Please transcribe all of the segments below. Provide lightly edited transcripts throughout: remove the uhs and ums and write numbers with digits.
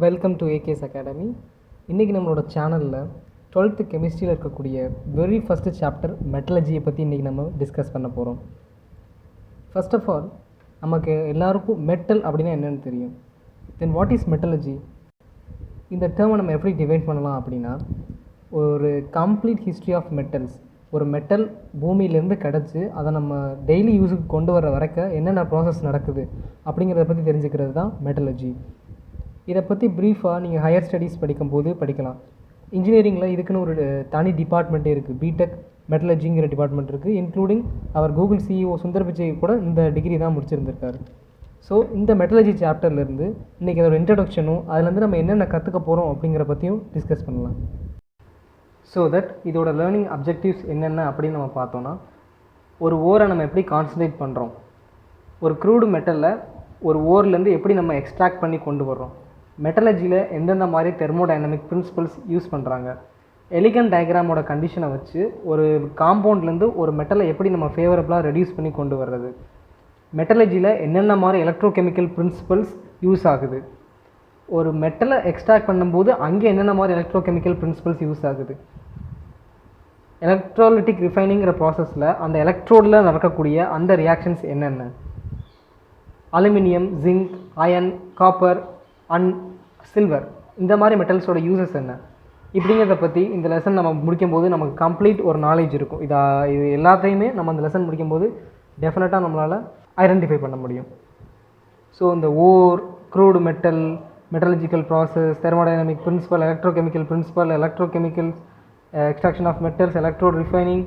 Welcome to ஏகேஸ் academy. இன்றைக்கி நம்மளோட சேனலில் 12th கெமிஸ்ட்ரியில் இருக்கக்கூடிய வெரி ஃபஸ்ட்டு சாப்டர் மெட்டலர்ஜியை பற்றி இன்றைக்கி நம்ம டிஸ்கஸ் பண்ண போகிறோம். ஃபர்ஸ்ட் ஆஃப் ஆல் நமக்கு எல்லாருக்கும் மெட்டல் அப்படின்னா என்னென்னு தெரியும். Then what is metallurgy? இந்த டேர்மை நம்ம எப்படி டிவைட் பண்ணலாம் அப்படின்னா, ஒரு கம்ப்ளீட் ஹிஸ்ட்ரி ஆஃப் மெட்டல்ஸ், ஒரு மெட்டல் பூமியிலேருந்து கிடச்சி அதை நம்ம டெய்லி யூஸுக்கு கொண்டு வர வரைக்கும் என்னென்ன ப்ராசஸ் நடக்குது அப்படிங்கிறத பற்றி தெரிஞ்சுக்கிறது தான் மெட்டலர்ஜி. இதை பற்றி ப்ரீஃபாக நீங்கள் ஹையர் ஸ்டடீஸ் படிக்கும்போது படிக்கலாம். இன்ஜினியரிங்கில் இதுக்குன்னு ஒரு தனி டிபார்ட்மெண்ட்டே இருக்குது. பிடெக் மெட்டலர்ஜிங்கிற டிபார்ட்மெண்ட் இருக்குது. இன்க்ளூடிங் அவர் கூகுள் சிஇஓ சுந்தர் பிச்சை கூட இந்த டிகிரி தான் முடிச்சிருந்திருக்காரு. ஸோ இந்த மெட்டலர்ஜி சாப்டர்லேருந்து இன்றைக்கி அதோட இன்ட்ரடக்ஷனும் அதுலேருந்து நம்ம என்னென்ன கற்றுக்க போகிறோம் அப்படிங்கிற பற்றியும் டிஸ்கஸ் பண்ணலாம். ஸோ தட் இதோட லேர்னிங் அப்ஜெக்டிவ்ஸ் என்னென்ன அப்படின்னு நம்ம பார்த்தோன்னா, ஒரு ஓரை நம்ம எப்படி கான்சன்ட்ரேட் பண்ணுறோம், ஒரு க்ரூடு மெட்டலில் ஒரு ஓர்லேருந்து எப்படி நம்ம எக்ஸ்ட்ராக்ட் பண்ணி கொண்டு வர்றோம், மெட்டலர்ஜியில் எந்தெந்த மாதிரி தெர்மோடைனமிக் பிரின்சிபல்ஸ் யூஸ் பண்ணுறாங்க, எலிகன் டயக்ராமோட கண்டிஷனை வச்சு ஒரு காம்பவுண்ட்லேருந்து ஒரு மெட்டலை எப்படி நம்ம ஃபேவரபுளாக ரெடியூஸ் பண்ணி கொண்டு வர்றது, மெட்டலர்ஜியில் என்னென்ன மாதிரி எலக்ட்ரோகெமிக்கல் பிரின்சிபல்ஸ் யூஸ் ஆகுது, ஒரு மெட்டலை எக்ஸ்ட்ராக்ட் பண்ணும்போது அங்கே என்னென்ன மாதிரி எலக்ட்ரோகெமிக்கல் பிரின்சிபல்ஸ் யூஸ் ஆகுது, எலக்ட்ரோலிட்டிக் ரிஃபைனிங்கிற ப்ராசஸில் அந்த எலக்ட்ரோடில் நடக்கக்கூடிய அந்த ரியாக்ஷன்ஸ் என்னென்ன, aluminium, zinc, iron, copper and silver இந்த மாதிரி மெட்டல்ஸோட யூசஸ் என்ன, இப்படிங்கிறத பற்றி இந்த லெசன் நம்ம முடிக்கும்போது நமக்கு கம்ப்ளீட் ஒரு நாலேஜ் இருக்கும். இது எல்லாத்தையுமே நம்ம அந்த லெசன் முடிக்கும்போது டெஃபினட்டாக நம்மளால் ஐடென்டிஃபை பண்ண முடியும். ஸோ இந்த ore, crude metal, metallurgical process, thermodynamic principle, electrochemical principle, electrochemicals, extraction of metals, electrode refining,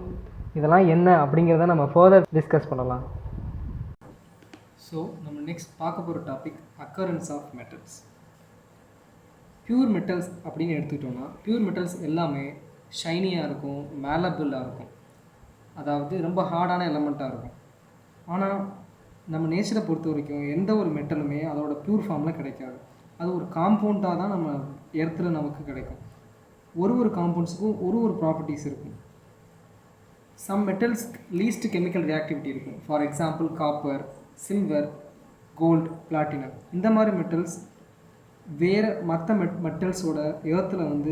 இதெல்லாம் என்ன அப்படிங்கிறத நம்ம ஃபர்தர் டிஸ்கஸ் பண்ணலாம். ஸோ நம்ம நெக்ஸ்ட் பார்க்க போகிற topic occurrence of metals. Pure metals அப்படின்னு எடுத்துக்கிட்டோன்னா, பியூர் மெட்டல்ஸ் எல்லாமே ஷைனியாக இருக்கும், மேலபிளாக இருக்கும், அதாவது ரொம்ப ஹார்டான எலமெண்ட்டாக இருக்கும். ஆனால் நம்ம நேச்சரை பொறுத்த வரைக்கும் எந்த ஒரு மெட்டலுமே அதோட பியூர் ஃபார்மில் கிடைக்காது. அது ஒரு காம்பவுண்டாக தான் நம்ம எர்த்தில் நமக்கு கிடைக்கும். ஒரு காம்பவுண்ட்ஸுக்கும் ஒரு ப்ராப்பர்ட்டிஸ் இருக்கும். Some metals least chemical reactivity இருக்கும். For example copper, silver, gold, platinum. இந்த மாதிரி மெட்டல்ஸ் வேறு மற்ற மெட்டல்ஸோட எர்த்தில்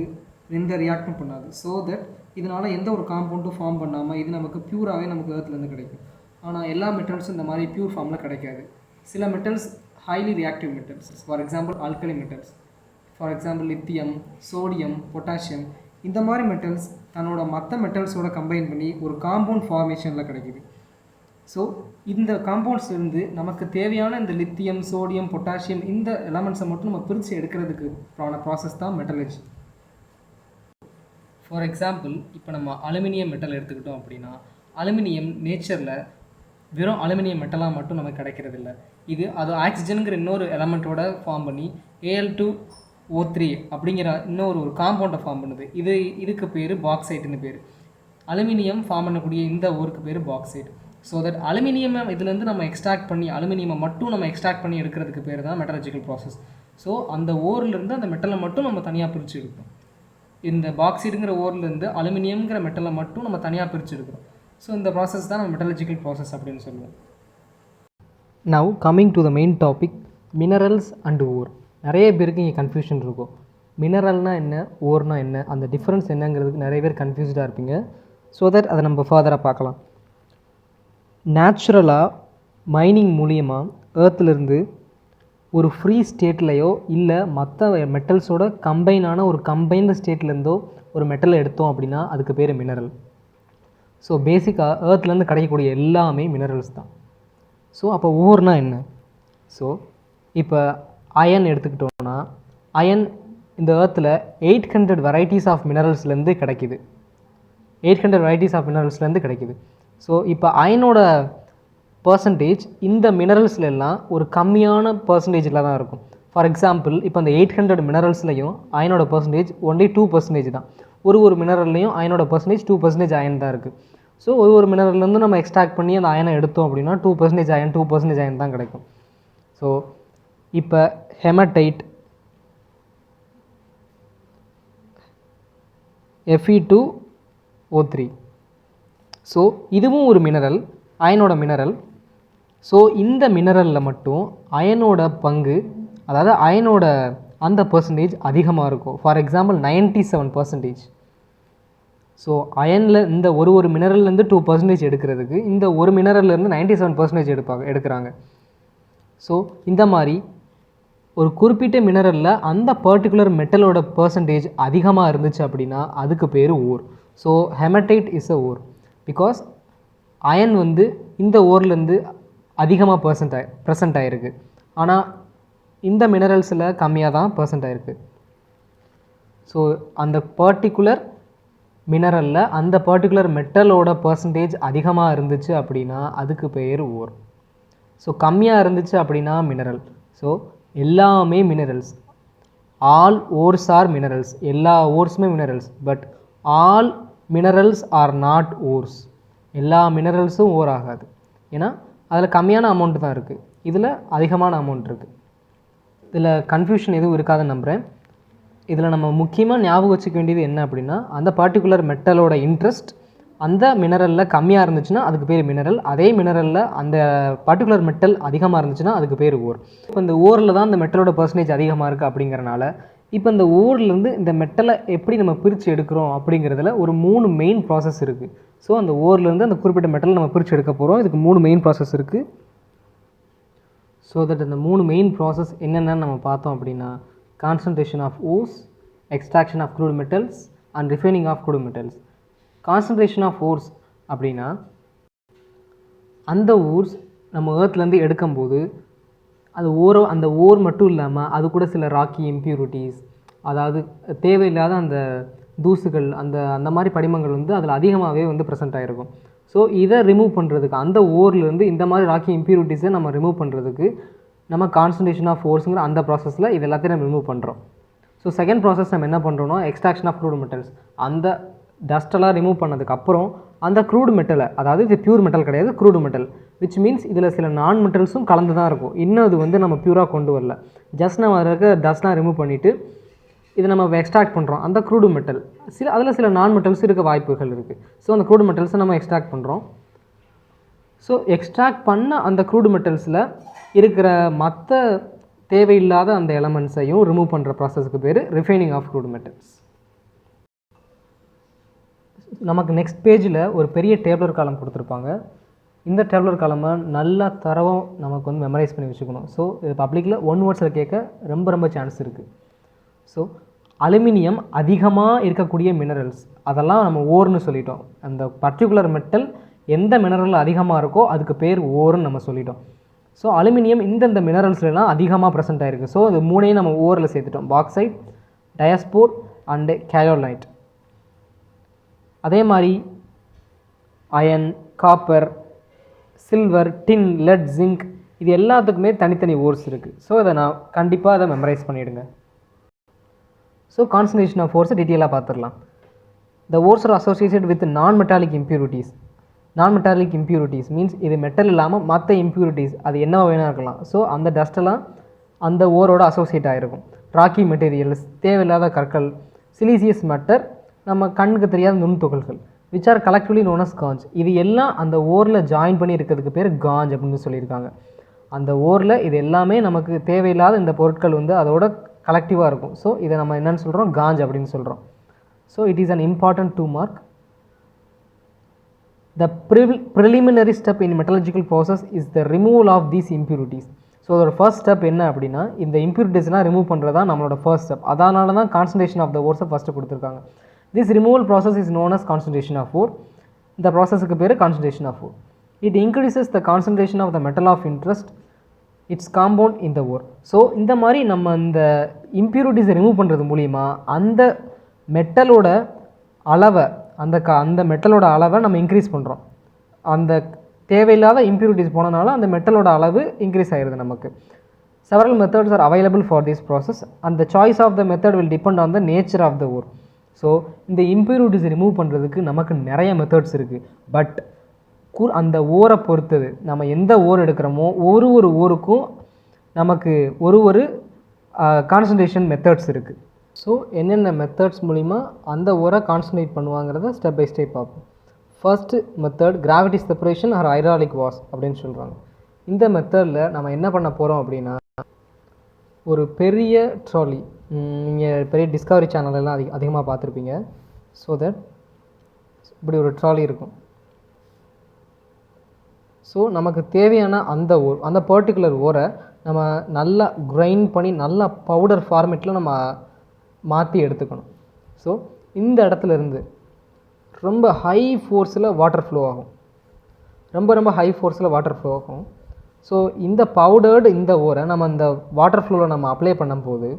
எந்த ரியாக்டும் பண்ணாது. ஸோ தட் இதனால் எந்த ஒரு காம்பவுண்டும் ஃபார்ம் பண்ணாமல் இது நமக்கு பியூராகவே நமக்கு எர்த்துலேருந்து கிடைக்கும். ஆனால் எல்லா மெட்டல்ஸும் இந்த மாதிரி பியூர் ஃபார்மில் கிடைக்காது. சில metals highly reactive metals, for example alkali metals, for example lithium, sodium, potassium. இந்த மாதிரி மெட்டல்ஸ் தன்னோட மற்ற மெட்டல்ஸோட கம்பைன் பண்ணி ஒரு காம்பவுண்ட் ஃபார்மேஷனில் கிடைக்கிது. ஸோ இந்த காம்பவுண்ட்ஸ்லேருந்து நமக்கு தேவையான இந்த லித்தியம், சோடியம், பொட்டாசியம் இந்த எலமெண்ட்ஸை மட்டும் நம்ம பிரித்து எடுக்கிறதுக்கு ப்ராசஸ் தான் மெட்டலர்ஜி. ஃபார் எக்ஸாம்பிள் இப்போ நம்ம அலுமினியம் மெட்டல் எடுத்துக்கிட்டோம் அப்படின்னா, அலுமினியம் நேச்சரில் வெறும் அலுமினியம் மெட்டலாக மட்டும் நமக்கு கிடைக்கிறதில்ல. அது ஆக்சிஜனுங்கிற இன்னொரு எலமெண்ட்டோட ஃபார்ம் பண்ணி Al2O3 அப்படிங்கிற இன்னொரு காம்பவுண்டை ஃபார்ம் பண்ணுது. இதுக்கு பேர் பாக்சைட்டுன்னு பேர். அலுமினியம் ஃபார்ம் பண்ணக்கூடிய இந்த ஊருக்கு பேர் பாக்சைட். ஸோ தட் அலுமினியம் இதுலேருந்து நம்ம எக்ஸ்ட்ராக்ட் பண்ணி அலுமினியமை மட்டும் நம்ம எக்ஸ்ட்ராக்ட் பண்ணி எடுக்கிறதுக்கு பேர் தான் மெட்டலர்ஜிக்கல் ப்ராசஸ். ஸோ அந்த ஓர்லேருந்து அந்த மெட்டலை மட்டும் நம்ம தனியாக பிரித்து எடுக்கிறோம். இந்த பாக்சைடுங்கிற ஓர்லேருந்து அலுமினியம்ங்கிற மெட்டலை மட்டும் நம்ம தனியாக பிரித்து எடுக்கிறோம். ஸோ இந்த ப்ராசஸ் தான் நம்ம மெட்டலர்ஜிக்கல் ப்ராசஸ் அப்படின்னு சொல்லுவோம். Now coming to the main topic, minerals and ore. நிறைய பேருக்கு இங்கே கன்ஃபியூஷன் இருக்கும். மினரல்னால் என்ன, ஓர்னால் என்ன, அந்த டிஃப்ரென்ஸ் என்னங்கிறதுக்கு நிறைய பேர் கன்ஃபியூஸ்டாக இருப்பீங்க. ஸோ தட் அதை நம்ம ஃபர்தராக பார்க்கலாம். நேச்சுரலாக மைனிங் மூலியமாக ஏர்த்துலேருந்து ஒரு ஃப்ரீ ஸ்டேட்லேயோ இல்லை மற்ற மெட்டல்ஸோட கம்பைனான ஒரு கம்பைன்டு ஸ்டேட்லேருந்தோ ஒரு மெட்டலை எடுத்தோம் அப்படின்னா அதுக்கு பேர் மினரல். ஸோ பேசிக்காக ஏர்த்துலேருந்து கிடைக்கக்கூடிய எல்லாமே மினரல்ஸ் தான். ஸோ அப்போ ஓர்னால் என்ன? ஸோ இப்போ அயன் எடுத்துக்கிட்டோன்னா, அயன் இந்த ஏர்த்தில் 800 வெரைட்டிஸ் ஆஃப் மினரல்ஸ்லேருந்து கிடைக்கிது. 800 வெரைட்டிஸ் ஆஃப் மினரல்ஸ்லேருந்து கிடைக்கிது. ஸோ இப்போ அயனோட பர்சன்டேஜ் இந்த மினரல்ஸ்லாம் ஒரு கம்மியான பர்சன்டேஜில் தான் இருக்கும். ஃபார் எக்ஸாம்பிள் இப்போ அந்த 800 மினரல்ஸ்லையும் அயனோட பர்சன்டேஜ் ஒன்லி 2% தான். ஒரு மினரல்லையும் அயனோட பர்சன்டேஜ் 2% அயன் தான் இருக்குது. ஸோ ஒரு மினரல்லேருந்து நம்ம எக்ஸ்ட்ராக்ட் பண்ணி அந்த அயனை எடுத்தோம் அப்படின்னா 2% அயன் 2% அயன் தான் கிடைக்கும். ஸோ இப்போ ஹெமடைட், Fe2O3. ஸோ இதுவும் ஒரு மினரல், அயனோட மினரல். ஸோ இந்த மினரலில் மட்டும் அயனோட பங்கு, அதாவது அயனோட அந்த பர்சன்டேஜ் அதிகமாக இருக்கும். For example 97%. ஸோ அயனில் இந்த ஒரு மினரல்லேருந்து 2% எடுக்கிறதுக்கு இந்த ஒரு மினரல்லேருந்து 97% எடுக்கிறாங்க. ஸோ இந்த மாதிரி ஒரு குறிப்பிட்ட மினரலில் அந்த பர்டிகுலர் மெட்டலோட பர்சன்டேஜ் அதிகமாக இருந்துச்சு அப்படின்னா அதுக்கு பேர் ore. So hematite is a ore because iron வந்து இந்த ஓர்லேருந்து அதிகமாக ப்ரெசண்ட் ஆகிருக்கு. ஆனால் இந்த மினரல்ஸில் கம்மியாக தான் ப்ரெசண்ட் ஆகிருக்கு. ஸோ அந்த பர்டிகுலர் மினரலில் அந்த பர்டிகுலர் மெட்டலோட பர்சன்டேஜ் அதிகமாக இருந்துச்சு அப்படின்னா அதுக்கு பேர் ஓர். ஸோ கம்மியாக இருந்துச்சு அப்படின்னா மினரல். ஸோ எல்லாமே minerals. All ores are minerals. எல்லா ஓர்ஸுமே minerals. But all minerals are not ores. எல்லா மினரல்ஸும் ஓர் ஆகாது. ஏன்னா அதில் கம்மியான அமௌண்ட் தான் இருக்குது, இதில் அதிகமான அமௌண்ட் இருக்குது. இதில் கன்ஃபியூஷன் எதுவும் இருக்காதுன்னு நம்புகிறேன். இதில் நம்ம முக்கியமாக ஞாபகம் வச்சுக்க வேண்டியது என்ன அப்படின்னா, அந்த பர்டிகுலர் மெட்டலோட இன்ட்ரெஸ்ட் அந்த மினரலில் கம்மியாக இருந்துச்சுன்னா அதுக்கு பேர் மினரல். அதே மினரலில் அந்த பர்டிகுலர் மெட்டல் அதிகமாக இருந்துச்சுன்னா அதுக்கு பேர் ஓர். இப்போ இந்த ஓரில் தான் இந்த மெட்டலோட பர்சன்டேஜ் அதிகமாக இருக்குது அப்படிங்கிறனால இப்போ இந்த ஓர்லேருந்து இந்த மெட்டலை எப்படி நம்ம பிரித்து எடுக்கிறோம் அப்படிங்கிறதுல ஒரு 3 மெயின் ப்ராசஸ் இருக்குது. ஸோ அந்த ஓர்லேருந்து அந்த குறிப்பிட்ட மெட்டலை நம்ம பிரித்து எடுக்க போகிறோம். இதுக்கு 3 மெயின் ப்ராசஸ் இருக்குது. ஸோ தட் இந்த 3 மெயின் ப்ராசஸ் என்னென்னு நம்ம பார்த்தோம் அப்படின்னா, concentration of ores, extraction of crude metals and refining of crude metals. Concentration of ores அப்படின்னா அந்த ஓர்ஸ் நம்ம ஏர்த்லேருந்து எடுக்கும்போது அந்த ஓர் மட்டும் இல்லாமல் அது கூட சில ராக்கி இம்ப்யூரிட்டிஸ், அதாவது தேவையில்லாத அந்த தூசுகள், அந்த மாதிரி படிமங்கள் வந்து அதில் அதிகமாகவே வந்து ப்ரெசென்ட் ஆகிருக்கும். ஸோ இதை ரிமூவ் பண்ணுறதுக்கு, அந்த ஓர்லேருந்து இந்த மாதிரி ராக்கி இம்ப்யூரிட்டிஸை நம்ம ரிமூவ் பண்ணுறதுக்கு நம்ம கான்சன்ட்ரேஷன் ஆஃப் ஓர்ஸுங்கிற அந்த ப்ராசஸில் இது எல்லாத்தையும் நம்ம ரிமூவ் பண்ணுறோம். ஸோ செகண்ட் ப்ராசஸ் நம்ம என்ன பண்ணுறோன்னா எக்ஸ்ட்ராக்ஷன் ஆஃப் க்ரூட் மெட்டல்ஸ். அந்த டஸ்ட்டெல்லாம் ரிமூவ் பண்ணதுக்கப்புறம் அந்த க்ரூட் மெட்டலை, அதாவது இது பியூர் மெட்டல் கிடையாது, க்ரூட் மெட்டல், விச் மீன்ஸ் இதில் சில நான் மெட்டல்ஸும் கலந்து தான் இருக்கும். இன்னும் அது வந்து நம்ம பியூராக கொண்டு வரல. ஜஸ்ட் நம்ம இருக்க டஸ்ட்லாம் ரிமூவ் பண்ணிவிட்டு இதை நம்ம எக்ஸ்ட்ராக்ட் பண்ணுறோம். அந்த க்ரூடு மெட்டல் அதில் சில நான் மெட்டல்ஸ் இருக்க வாய்ப்புகள் இருக்குது. ஸோ அந்த க்ரூடு மெட்டல்ஸை நம்ம எக்ஸ்ட்ராக்ட் பண்ணுறோம். ஸோ எக்ஸ்ட்ராக்ட் பண்ண அந்த க்ரூடு மெட்டல்ஸில் இருக்கிற மற்ற தேவையில்லாத அந்த எலமெண்ட்ஸையும் ரிமூவ் பண்ணுற ப்ராசஸுக்கு பேர் ரிஃபைனிங் ஆஃப் க்ரூடு மெட்டல்ஸ். நமக்கு நெக்ஸ்ட் பேஜில் ஒரு பெரிய டேபிளர் காலம் கொடுத்துருப்பாங்க. இந்த டேபிளர் காலமை நல்லா தரவும் நமக்கு வந்து மெமரைஸ் பண்ணி வச்சுக்கணும். ஸோ இது பப்ளிக்கில் 1 வேர்ட்ஸில் கேட்க ரொம்ப சான்ஸ் இருக்குது. ஸோ அலுமினியம் அதிகமாக இருக்கக்கூடிய மினரல்ஸ், அதெல்லாம் நம்ம ஓர்னு சொல்லிட்டோம். அந்த பர்டிகுலர் மெட்டல் எந்த மினரல் அதிகமாக இருக்கோ அதுக்கு பேர் ஓர்னு நம்ம சொல்லிட்டோம். ஸோ அலுமினியம் இந்தந்த மினரல்ஸ்லாம் அதிகமாக ப்ரெசென்ட் ஆகிருக்கு. ஸோ இது 3ஐயும் நம்ம ஓரில் சேர்த்துட்டோம். Bauxite, diaspore and kaolite. அதே மாதிரி iron, copper, silver, tin, lead, zinc, இது எல்லாத்துக்குமே தனித்தனி ஓர்ஸ் இருக்குது. ஸோ இதை நான் கண்டிப்பாக அதை மெமரைஸ் பண்ணிவிடுங்க. ஸோ கான்சன்ட்ரேஷன் ஆஃப் ஓர்ஸை டீட்டெயிலாக பார்த்துடலாம். The ores are associated with non metallic impurities. Non metallic impurities means இது மெட்டல் இல்லாமல் மற்ற இம்ப்யூரிட்டிஸ் அது என்னவா வேணால் இருக்கலாம். ஸோ அந்த டஸ்ட்டெல்லாம் அந்த ஓரோட அசோசியேட் ஆகிருக்கும். ராக்கி மெட்டீரியல்ஸ், தேவையில்லாத கற்கள், சிலிசியஸ் மேட்டர், நம்ம கண்ணுக்கு தெரியாத நுண்துகள்கள், which are collectively known as gangue. இது எல்லாம் அந்த ஓரில் ஜாயின் பண்ணி இருக்கிறதுக்கு பேர் காஞ்ச் அப்படின்னு சொல்லியிருக்காங்க. அந்த ஓரில் இது எல்லாமே நமக்கு தேவையில்லாத இந்த பொருட்கள் வந்து அதோட கலெக்டிவாக இருக்கும். ஸோ இதை நம்ம என்னென்னு சொல்கிறோம், காஞ்ச் அப்படின்னு சொல்கிறோம். So it is an important 2 mark. The preliminary step in metallurgical process is the removal of these impurities. So அதோட ஃபர்ஸ்ட் ஸ்டெப் என்ன அப்படின்னா இந்த இம்ப்யூரிட்டிஸ்லாம் ரிமூவ் பண்ணுறது தான் நம்மளோட ஃபர்ஸ்ட் ஸ்டெப். அதனால தான் கான்சன்ட்ரேஷன் ஆஃப் த ஓர்ஸை ஃபஸ்ட்டு கொடுத்துருக்காங்க. This removal process is known as concentration of ore. இந்த ப்ராசஸுக்கு பேர் concentration of ore. It increases the concentration of the metal of interest its compound in the ore. So இந்த மாதிரி நம்ம இந்த இம்ப்யூரிட்டிஸை remove பண்ணுறது மூலிமா அந்த மெட்டலோட அளவை அந்த மெட்டலோட அளவை நம்ம இன்க்ரீஸ் பண்ணுறோம். அந்த தேவையில்லாத இம்ப்யூரிட்டிஸ் போனனால அந்த மெட்டலோட அளவு இன்க்ரீஸ் ஆகிடுது நமக்கு. Several methods are available for this process and the choice of the method will depend on the nature of the ore. So இந்த இம்ப்யூரிட்டிஸ் ரிமூவ் பண்ணுறதுக்கு நமக்கு நிறைய மெத்தட்ஸ் இருக்குது. பட் அந்த ஓரை பொறுத்தது நம்ம எந்த ஓர் எடுக்கிறோமோ ஒரு ஓருக்கும் நமக்கு ஒரு கான்சன்ட்ரேஷன் மெத்தட்ஸ் இருக்குது. ஸோ என்னென்ன மெத்தட்ஸ் மூலிமா அந்த ஓரை கான்சன்ட்ரேட் பண்ணுவாங்கிறத ஸ்டெப் பை ஸ்டெப் பார்ப்போம். First method gravity separation R hydraulic wash அப்படின்னு சொல்கிறாங்க. இந்த மெத்தடில் நம்ம என்ன பண்ண போகிறோம் அப்படின்னா ஒரு பெரிய ட்ராலி நீங்கள் பெரிய டிஸ்கவரி சேனலெல்லாம் அதிகமாக பார்த்துருப்பீங்க. ஸோ தட் இப்படி ஒரு ட்ராலி இருக்கும். ஸோ நமக்கு தேவையான அந்த பர்டிகுலர் ஓரை நம்ம நல்லா கிரைண்ட் பண்ணி நல்லா பவுடர் ஃபார்மேட்டில் நம்ம மாற்றி எடுத்துக்கணும். ஸோ இந்த இடத்துல இருந்து ரொம்ப ஹை ஃபோர்ஸில் வாட்டர் ஃப்ளோ ஆகும். ரொம்ப ஹை ஃபோர்ஸில் வாட்டர் ஃப்ளோ ஆகும். ஸோ இந்த பவுடர்டு இந்த ஓரை நம்ம இந்த வாட்டர் ஃப்ளோவில் நம்ம அப்ளை பண்ணும்போது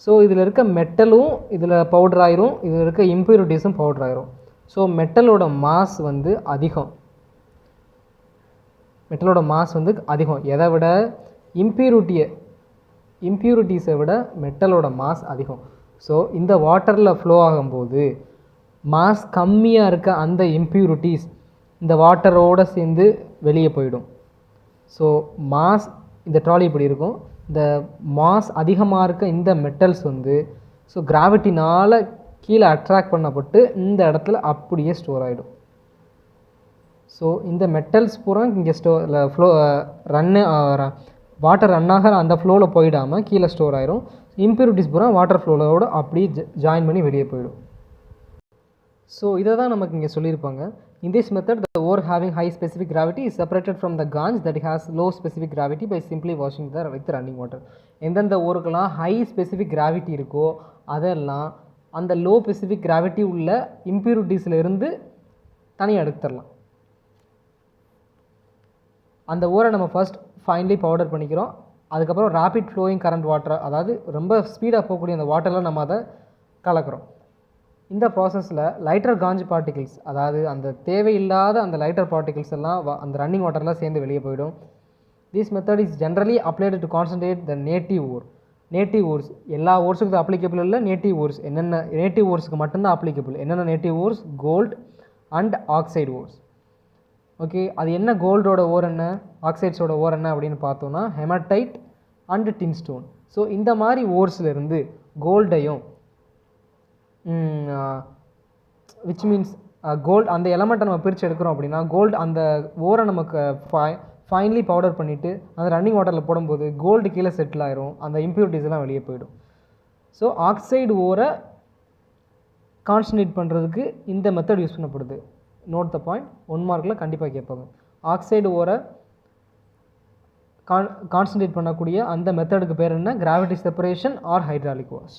ஸோ இதில் இருக்க மெட்டலும் இதில் பவுடர் ஆயிரும், இதில் இருக்க இம்ப்யூரிட்டிஸும் பவுடர் ஆயிரும். ஸோ மெட்டலோட மாஸ் வந்து அதிகம். எதை விட இம்ப்யூரிட்டிஸை விட மெட்டலோட மாஸ் அதிகம். ஸோ இந்த வாட்டரில் ஃப்ளோ ஆகும்போது மாஸ் கம்மியாக இருக்க அந்த இம்ப்யூரிட்டிஸ் இந்த வாட்டரோடு சேர்ந்து வெளியே போயிடும். ஸோ மாஸ் இந்த ட்ராலி இப்படி இருக்கும். இந்த மாஸ் அதிகமாக இருக்க இந்த மெட்டல்ஸ் வந்து ஸோ கிராவிட்டினால் கீழே அட்ராக்ட் பண்ணப்பட்டு இந்த இடத்துல அப்படியே ஸ்டோர் ஆகிடும். ஸோ இந்த மெட்டல்ஸ் பூரா இங்கே ஃப்ளோ வாட்டர் ரன் ஆகிற அந்த ஃப்ளோவில் போயிடாமல் கீழே ஸ்டோர் ஆயிரும். இம்ப்யூரிட்டிஸ் பூரா வாட்டர் ஃப்ளோவோட அப்படியே ஜாயின் பண்ணி வெளியே போயிடும். ஸோ இதை தான் நமக்கு இங்கே சொல்லியிருப்பாங்க. In this method, the ore having high specific gravity is separated from the ganj that has low specific gravity by simply washing with running water. எந்தெந்த ஓருக்கெல்லாம் ஹை ஸ்பெசிஃபிக் கிராவிட்டி இருக்கோ அதெல்லாம் அந்த லோ ஸ்பெசிஃபிக் கிராவிட்டி உள்ள இம்ப்யூரிட்டிஸில் இருந்து தனியாக எடுத்துடலாம். அந்த ஓரை நம்ம ஃபர்ஸ்ட் ஃபைனலி பவுடர் பண்ணிக்கிறோம். அதுக்கப்புறம் ரேபிட் ஃப்ளோயிங் கரண்ட் வாட்டர், அதாவது ரொம்ப ஸ்பீடாக போகக்கூடிய அந்த வாட்டரில் நம்ம அதை கலக்கிறோம். இந்த ப்ராசஸில் லைட்டர் காஞ்ச் பார்ட்டிகிள்ஸ், அதாவது அந்த தேவையில்லாத அந்த லைட்டர் பார்ட்டிகிள்ஸ் எல்லாம் அந்த ரன்னிங் வாட்டரில் சேர்ந்து வெளியே போயிடும். This method is generally applied to concentrate the native ore. Native ores எல்லா ஓர்ஸுக்கு இது அப்ளிகபிள் இல்லை. நேட்டிவ் ஓர்ஸ் என்னென்ன நேட்டிவ் ஓர்ஸுக்கு மட்டும்தான் அப்ளிகபிள். என்னென்ன native ores? Gold and oxide ores. Okay, அது என்ன கோல்டோட ஓர் என்ன, ஆக்சைட்ஸோட ஓர் என்ன அப்படின்னு பார்த்தோன்னா ஹெமடைட் அண்ட் டின்ஸ்டோன். ஸோ இந்த மாதிரி ஓர்ஸ்லேருந்து கோல்டையும் விச் மீன்ஸ் கோல்டு அந்த எலமெண்ட்டை நம்ம பிரித்து எடுக்கிறோம் அப்படின்னா கோல்டு அந்த ஓரை நமக்கு ஃபைனலி பவுடர் பண்ணிவிட்டு அந்த ரன்னிங் வாட்டரில் போடும்போது கோல்டு கீழே செட்டில் ஆயிரும், அந்த இம்ப்யூரிட்டிஸ் எல்லாம் வெளியே போயிடும். ஸோ ஆக்சைடு ஓரை கான்சன்ட்ரேட் பண்ணுறதுக்கு இந்த மெத்தட் யூஸ் பண்ணப்படுது. நோட் த பாயிண்ட், 1 மார்க்கில் கண்டிப்பாக கேட்பாங்க. ஆக்சைடு ஓரை கான்சன்ட்ரேட் பண்ணக்கூடிய அந்த மெத்தடுக்கு பேர் என்ன? Gravity separation R hydraulic wash.